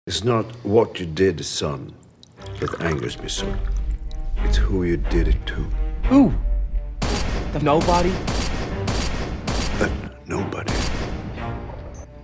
It's not what you did, son, that angers me so. It's who you did it to. Who? The nobody? That nobody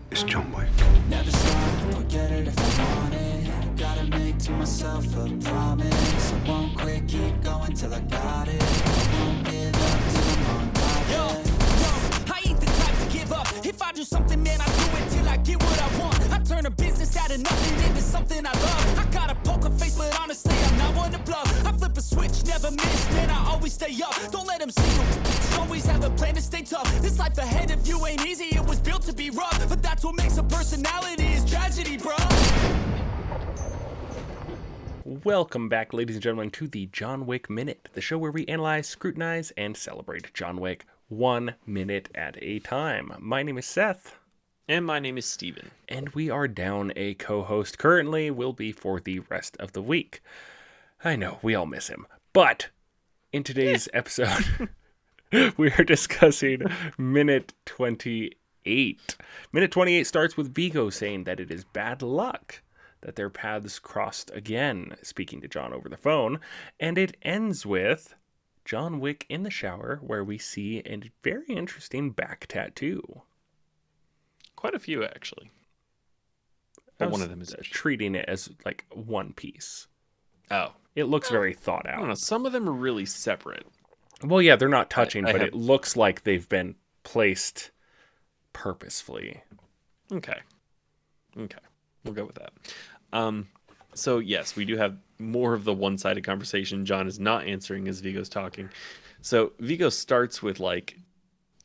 is John Wick. Never stop, I'll get it if I want it. Gotta make to myself a promise. I won't quit, keep going till I got it. I won't give up till I'm on top. Yo, I ain't the type to give up. If I do something, man, I do it till I get what I want. I turn a business out of nothing into something I love. I got a poker face, but honestly, I'm not one to bluff. I flip a switch, never miss, man, I always stay up. Don't let them see you. Always have a plan to stay tough. This life ahead of you ain't easy, it was built to be rough. But that's what makes a personality is tragedy, bro. Welcome back, ladies and gentlemen, to the John Wick Minute, the show where we analyze, scrutinize, and celebrate John Wick 1 minute at a time. My name is Seth. And my name is Steven. And we are down a co-host. Currently will be for the rest of the week. I know, we all miss him. But in today's episode, we are discussing minute 28. Minute 28 starts with Vigo saying that it is bad luck that their paths crossed again, speaking to John over the phone. And it ends with John Wick in the shower, where we see a very interesting back tattoo. Quite a few, actually. But one of them is treating it as like one piece. Oh. It looks very thought I out. don't know. Some of them are really separate. Well, yeah, they're not touching, but have... it looks like they've been placed purposefully. Okay. We'll go with that. So, yes, we do have more of the one-sided conversation. John is not answering as Vigo's talking. So, Vigo starts with, like,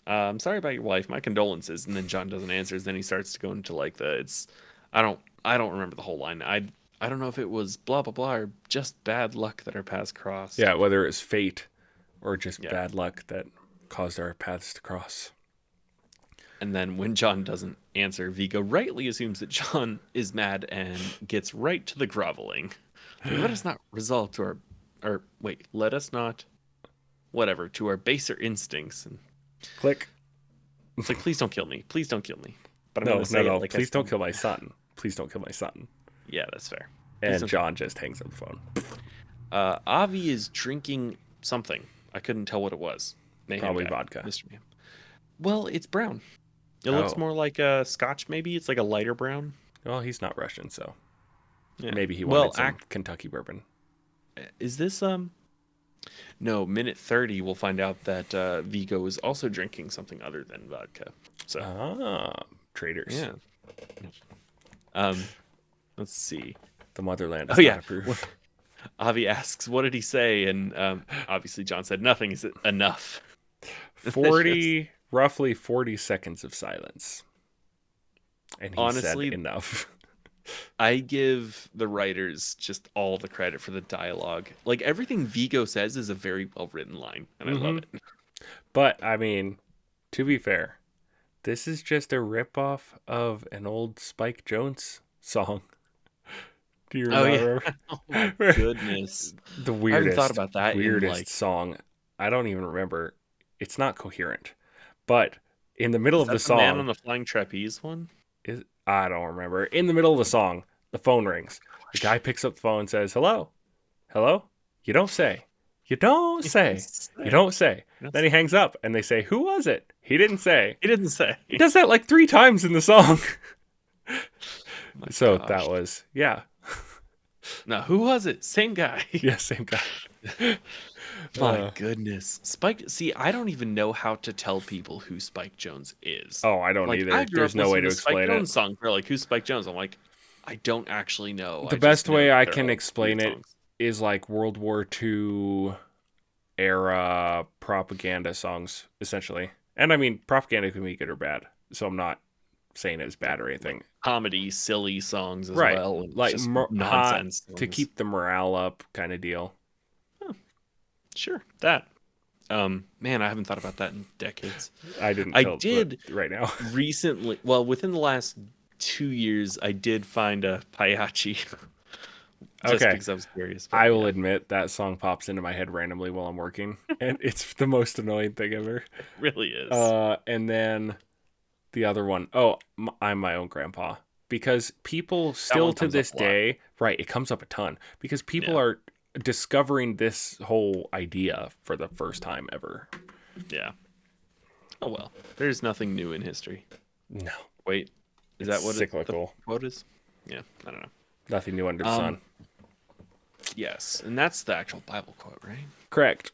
I'm sorry about your wife, my condolences. And then John doesn't answer. Then he starts to go into, like, I don't remember the whole line. I don't know if it was blah, blah, blah, or just bad luck that our paths crossed. Yeah, whether it's fate or just bad luck that caused our paths to cross. And then when John doesn't answer, Vigo rightly assumes that John is mad and gets right to the groveling. Let us not resort to let us not, to our baser instincts. And click. It's like, please don't kill me. Please don't kill me. But No, like, please don't kill my son. Please don't kill my son. Yeah, that's fair. And John just hangs up the phone. Avi is drinking something. I couldn't tell what it was. Probably vodka. Mr. Mayhem. Well, it's brown. It looks more like a scotch, maybe. It's like a lighter brown. Well, he's not Russian, so maybe he well, wanted some Kentucky bourbon. Is this No, minute 30, we'll find out that Vigo is also drinking something other than vodka. So traders. Yeah. Let's see. The motherland is not approved. Avi asks, "What did he say?" And obviously, John said nothing. He said enough. Roughly 40 seconds of silence. And he honestly said enough. I give the writers just all the credit for the dialogue. Like, everything Vigo says is a very well-written line, and I love it. But, I mean, to be fair, this is just a ripoff of an old Spike Jonze song. Do you remember? Oh my goodness. The weirdest, I haven't thought about that weirdest song. I don't even remember. It's not coherent. But in the middle of the song, Man on the Flying Trapeze one? I don't remember. In the middle of the song, the phone rings. The guy picks up the phone and says, "Hello? Hello? You don't say. You don't say. You don't say." Then he hangs up and they say, "Who was it?" He didn't say. He didn't say. He does that like 3 times in the song. So that was, yeah. Now, who was it? Same guy. Yeah, same guy. My goodness. Spike, see, I don't even know how to tell people who Spike Jonze is. Oh, I don't either. There's no way to explain Spike it. Jonze song. They're like, who's Spike Jonze? I'm like, I don't actually know. The best way I can explain it is like World War II era propaganda songs, essentially. And I mean, propaganda can be good or bad. So I'm not saying it's bad or anything. Comedy, silly songs as well. Like nonsense to keep the morale up kind of deal. Sure, that. Man, I haven't thought about that in decades. I did right now. Recently, well, within the last 2 years, I did find a Payachi. Just because I was curious. I will admit that song pops into my head randomly while I'm working, and it's the most annoying thing ever. It really is. And then the other one, I'm my own grandpa. because people still one to comes up this a lot. day, right? It comes up a ton because people Yeah. are discovering this whole idea for the first time ever. Yeah. Oh well. There's nothing new in history. No, Wait, is it's that what cyclical. the quote is? Yeah, I don't know. Nothing new under the sun. Yes, and that's the actual Bible quote, right? Correct.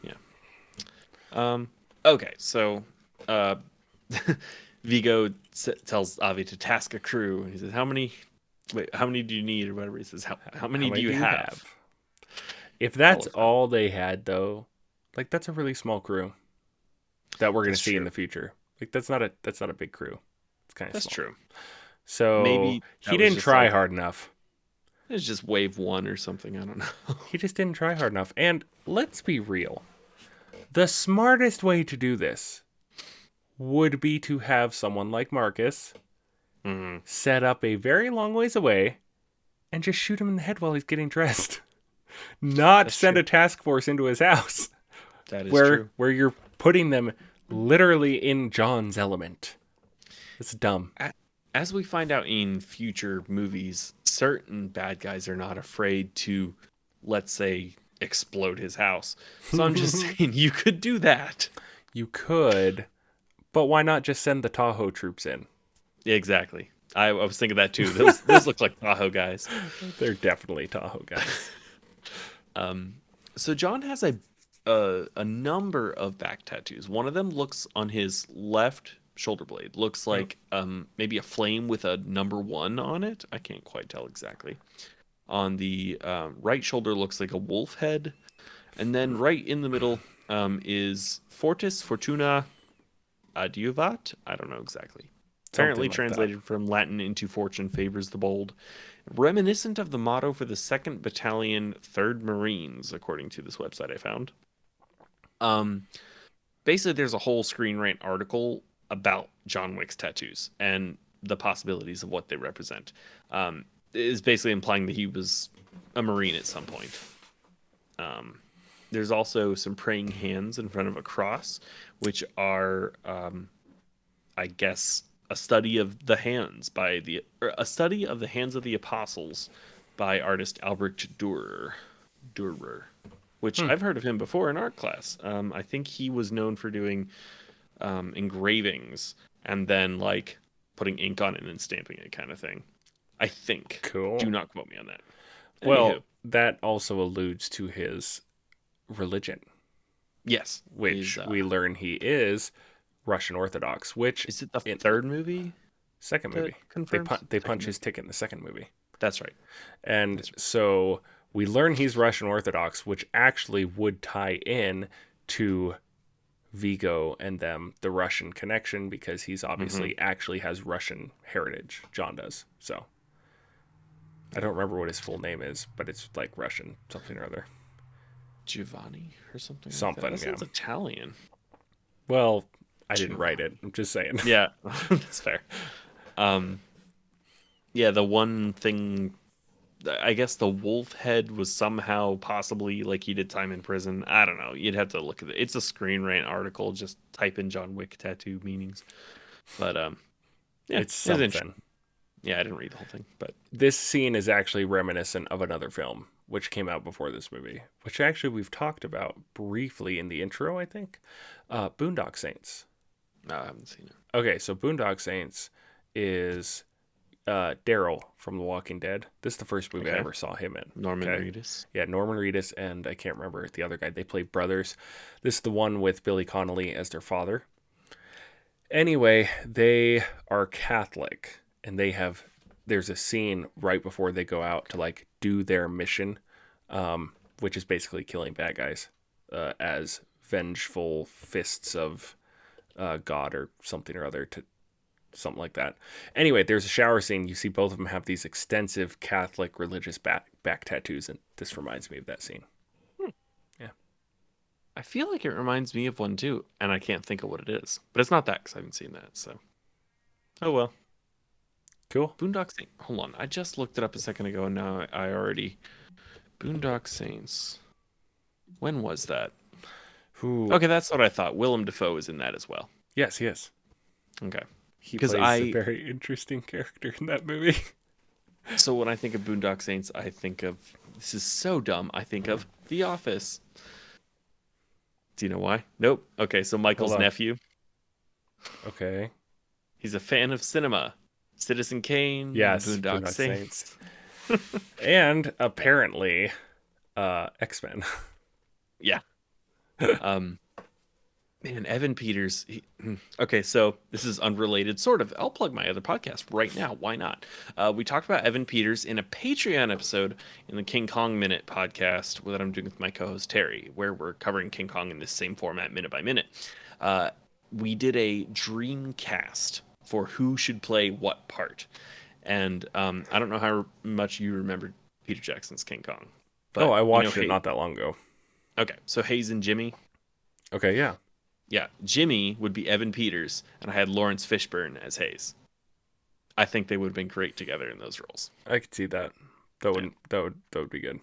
Yeah. Okay, so Vigo tells Avi to task a crew, and he says, "How many? Wait, how many do you need, or whatever?" He says, "How many do you have?" If that's us all they had, though, like that's a really small crew that we're going to That's see in true. the future. Like that's not a big crew. It's kind of That's small. true. So Maybe he that was didn't just try like- hard enough. It's just wave one or something. I don't know. He just didn't try hard enough. And let's be real. The smartest way to do this would be to have someone like Marcus set up a very long ways away and just shoot him in the head while he's getting dressed. Not send true. a task force into his house That is where true. where you're putting them literally in John's element. It's dumb. As we find out in future movies, certain bad guys are not afraid to, let's say, explode his house. So I'm just saying you could do that. You could, but why not just send the Tahoe troops in? Exactly. I was thinking that too. Those look like Tahoe guys. They're definitely Tahoe guys. So John has a number of back tattoos. One of them looks on his left shoulder blade. Looks like maybe a flame with a number 1 on it. I can't quite tell exactly. On the right shoulder looks like a wolf head. And then right in the middle is Fortis Fortuna Adiuvat. I don't know exactly. Apparently like translated from Latin into fortune favors the bold. Reminiscent of the motto for the 2nd Battalion 3rd Marines, according to this website I found. Basically, there's a whole Screen Rant article about John Wick's tattoos and the possibilities of what they represent. It is basically implying that he was a Marine at some point. There's also some praying hands in front of a cross, which are, I guess, a study of the hands a study of the hands of the apostles by artist Albrecht Dürer, which I've heard of him before in art class. I think he was known for doing engravings and then like putting ink on it and then stamping it, kind of thing. I think. Cool. Do not quote me on that. Well, Anywho, that also alludes to his religion, yes, which he's, we learn he is Russian Orthodox, which is it the in- third movie? second that movie. confirms? They Second punch movie. his ticket in the second movie. That's right. And so we learn he's Russian Orthodox, which actually would tie in to Vigo and them, the Russian connection, because he's obviously actually has Russian heritage. John does. So I don't remember what his full name is, but it's like Russian something or other. Giovanni or something. Something, Like that. That sounds yeah. Italian. Well, I didn't write it. I'm just saying. Yeah, that's fair. Yeah, the one thing, I guess the wolf head was somehow possibly like he did time in prison. I don't know. You'd have to look at it. It's a Screen Rant article. Just type in John Wick tattoo meanings. But yeah, It's it was interesting. something. Yeah, I didn't read the whole thing, but This scene is actually reminiscent of another film, which came out before this movie, which actually we've talked about briefly in the intro, I think. Boondock Saints. no, I haven't seen it. Okay, so Boondock Saints is Daryl from The Walking Dead. This is the first movie I Okay. ever saw him in. Norman Okay? Reedus. Yeah, Norman Reedus and I can't remember the other guy. They play brothers. This is the one with Billy Connolly as their father. Anyway, they are Catholic, and there's a scene right before they go out to like do their mission, which is basically killing bad guys as vengeful fists of God or something or other, to something like that. Anyway, there's a shower scene. You see both of them have these extensive Catholic religious back tattoos, and this reminds me of that scene. I feel like it reminds me of one too, and I can't think of what it is. But it's not that because I haven't seen that. So, oh well. Cool. Boondock Saints. Hold on, I just looked it up a second ago, and now I already. Boondock Saints. When was that? Ooh. Okay, that's what I thought. Willem Dafoe is in that as well. Yes, yes. Okay. He 'Cause plays a I- very interesting character in that movie. So when I think of Boondock Saints, I think of, this is so dumb, I think of The Office. Do you know why? Nope. Okay, so Michael's Hold on. nephew, Okay. he's a fan of cinema. Citizen Kane, Yes, Boondock Boondock Saints. And apparently, X-Men. Yeah. Man, Evan Peters. Okay, so this is unrelated, sort of. I'll plug my other podcast right now. Why not? We talked about Evan Peters in a Patreon episode in the King Kong Minute podcast that I'm doing with my co-host Terry, where we're covering King Kong in this same format, minute by minute. We did a dream cast for who should play what part, and I don't know how much you remember Peter Jackson's King Kong. But, I watched you know, it not that long ago. Okay, so Hayes and Jimmy. Okay, yeah. Yeah, Jimmy would be Evan Peters, and I had Lawrence Fishburne as Hayes. I think they would have been great together in those roles. I could see that. That would be good.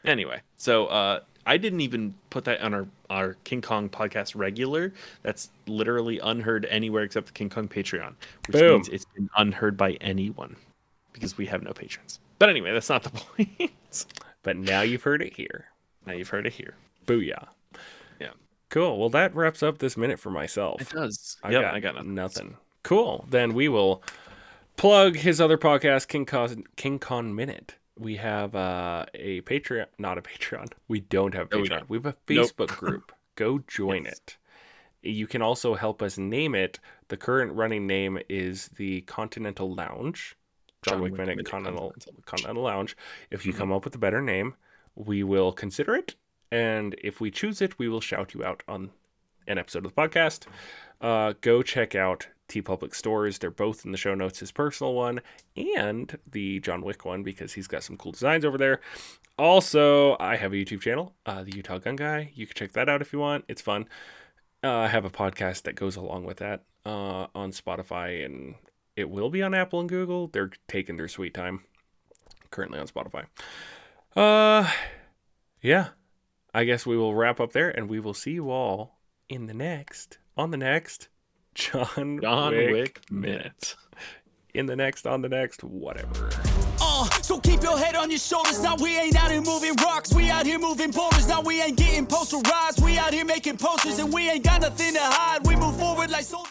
Anyway, so I didn't even put that on our King Kong podcast regular. That's literally unheard anywhere except the King Kong Patreon, which Boom. means it's been unheard by anyone because we have no patrons. But anyway, that's not the point. But now you've heard it here. Now you've heard it here. Booyah. Yeah, Cool. Well, that wraps up this minute for myself. it does. I got nothing. nothing. Cool. Then we will plug his other podcast, King Kong Minute. We have a Patreon, not a Patreon. We don't have a No, we Patreon. don't. We have a Nope. Facebook group. Go join it. You can also help us name it. The current running name is the Continental Lounge. John Wick Minute Continental Lounge. If you come up with a better name, we will consider it. And if we choose it, we will shout you out on an episode of the podcast. Go check out TeePublic stores. They're both in the show notes, his personal one and the John Wick one, because he's got some cool designs over there. Also, I have a YouTube channel, the Utah Gun Guy. You can check that out if you want. It's fun. I have a podcast that goes along with that on Spotify, and it will be on Apple and Google. They're taking their sweet time. Currently on Spotify. Yeah. I guess we will wrap up there, and we will see you all on the next John Wick Minute. In the next, on the next, whatever. So keep your head on your shoulders. Now we ain't out here moving rocks. We out here moving boulders. Now we ain't getting posterized. We out here making posters, and we ain't got nothing to hide. We move forward like soldiers.